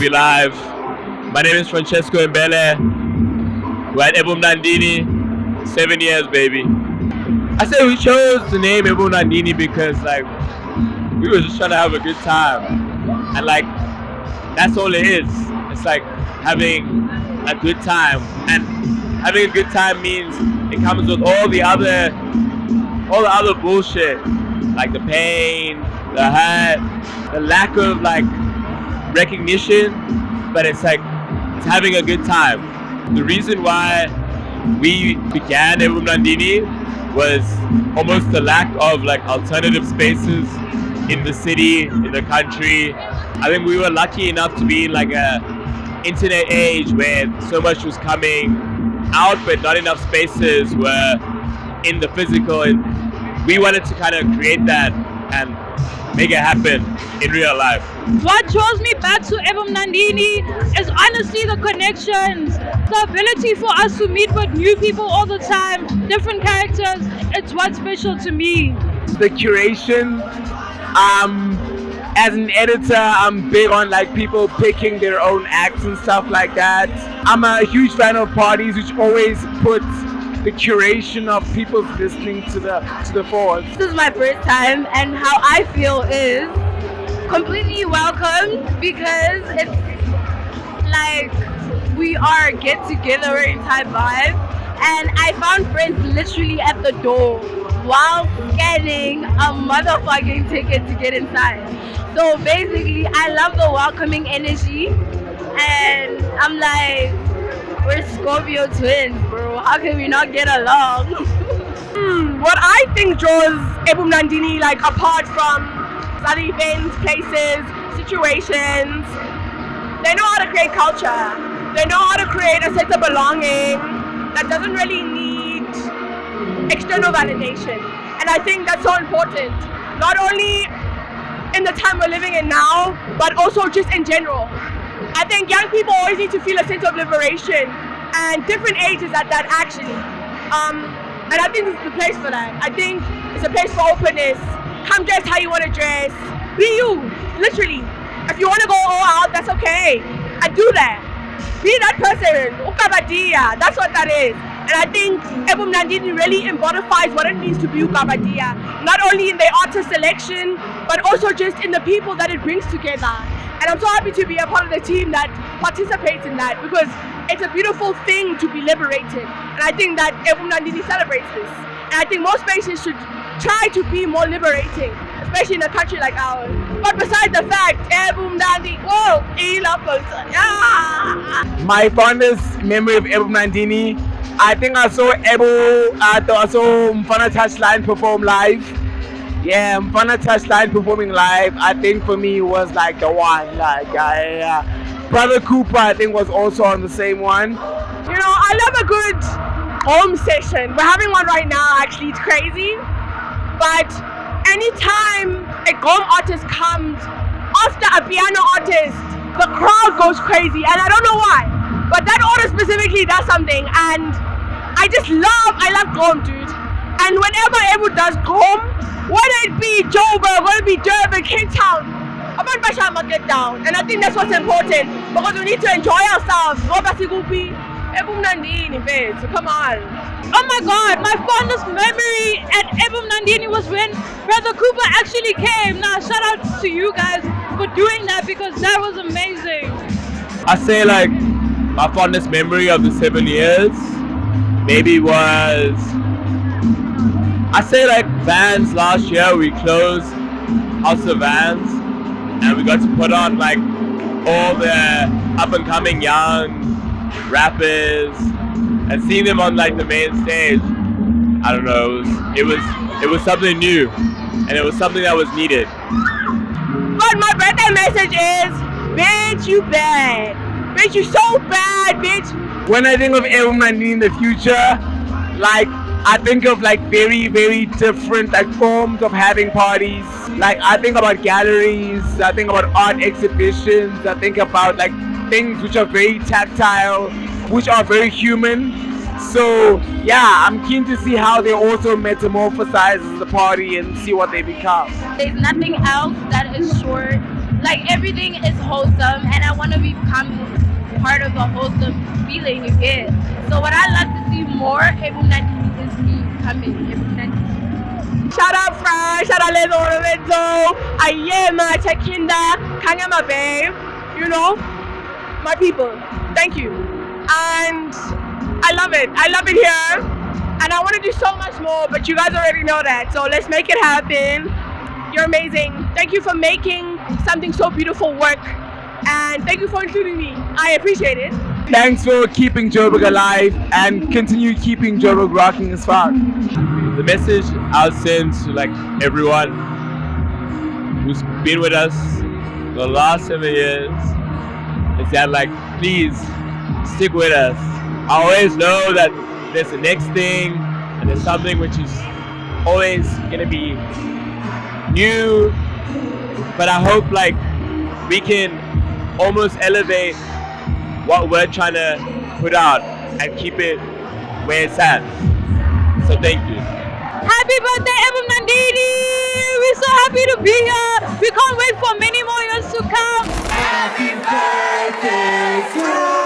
we live. My name is Francesco Mbele. We're at Ebumnandini. 7 years, baby. I said we chose the name Ebumnandini because like we were just trying to have a good time. And like that's all it is. It's like having a good time. And having a good time means it comes with all the other bullshit. Like the pain, the hurt, the lack of like recognition, but it's like it's having a good time. The reason why we began Ebumnandini was almost the lack of like alternative spaces in the city, in the country. I think we were lucky enough to be in like a internet age where so much was coming out, but not enough spaces were in the physical, and we wanted to kind of create that and make it happen in real life. What draws me back to Ebumnandini is honestly the connections, the ability for us to meet with new people all the time, different characters. It's what's special to me. The curation. As an editor, I'm big on like people picking their own acts and stuff like that. I'm a huge fan of parties which always put the curation of people listening to the fore. This is my first time, and how I feel is completely welcome because it's like we are get together type vibe, and I found friends literally at the door while scanning a motherfucking ticket to get inside. So basically, I love the welcoming energy, and I'm like, we're Scorpio twins, bro. How can we not get along? What I think draws Ebumnandini like apart from other events, places, situations, they know how to create culture. They know how to create a sense of belonging that doesn't really need external validation. And I think that's so important. Not only in the time we're living in now, but also just in general. I think young people always need to feel a sense of liberation, and different ages at that actually. And I think this is the place for that. I think it's a place for openness. Come dress how you want to dress. Be you, literally. If you want to go all out, that's okay. And do that. Be that person. Ukabadia. That's what that is. And I think Ebumnandini really embodies what it means to be Ukabadia. Not only in the artist selection, but also just in the people that it brings together. And I'm so happy to be a part of the team that participates in that, because it's a beautiful thing to be liberated. And I think that Ebumnandini celebrates this. And I think most spaces should try to be more liberating, especially in a country like ours. But besides the fact, Ebumnandini, whoa, My fondest memory of Ebumnandini, I think I saw Mfana Touchline perform live. Yeah, Mfana Touchline performing live, I think for me was like the one. Like, Brother Cooper, I think, was also on the same one. You know, I love a good home session. We're having one right now, actually, it's crazy. But anytime a home artist comes after a piano artist, the crowd goes crazy, and I don't know why. But that artist specifically does something, and I love Gom, dude. And whenever Ebu does Gom, whether it be Joburg, whether it be Durban, Cape Town, about Bashama get down. And I think that's what's important, because we need to enjoy ourselves. Ebumnandini, so come on. Oh my God, my fondest memory at Ebumnandini was when Brother Cooper actually came. Now shout out to you guys for doing that, because that was amazing. I say like my fondest memory of the 7 years maybe was, I say like Vans last year. We closed House of Vans and we got to put on like all the up and coming young rappers and seeing them on like the main stage. I don't know, it was something new, and it was something that was needed. But my birthday message is, bitch, you bad. Bitch, you so bad, bitch. When I think of Ebumnandini in the future, like I think of like very, very different like forms of having parties. Like I think about galleries, I think about art exhibitions, I think about like things which are very tactile, which are very human. So yeah, I'm keen to see how they also metamorphosize as a party and see what they become. There's nothing else that is short like everything is wholesome, and I want to become part of the wholesome feeling you get. So what I love to see more Ebumnandini is me becoming Ebumnandini. Shout out Fry, shout out Lezo Lorenzo, Ayema, Chakinda, Kangama Babe, you know, my people, thank you. And I love it here. And I want to do so much more, but you guys already know that. So let's make it happen. You're amazing. Thank you for making something so beautiful work. And thank you for including me. I appreciate it. Thanks for keeping Joburg alive and continue keeping Joburg rocking as far. The message I'll send to like everyone who's been with us the last 7 years is that like please stick with us. I always know that there's the next thing and there's something which is always gonna be new, but I hope like we can almost elevate what we're trying to put out and keep it where it's at. So thank you. Happy birthday, Ebumnandini! We're so happy to be here. We can't wait for many more years to come. Happy birthday to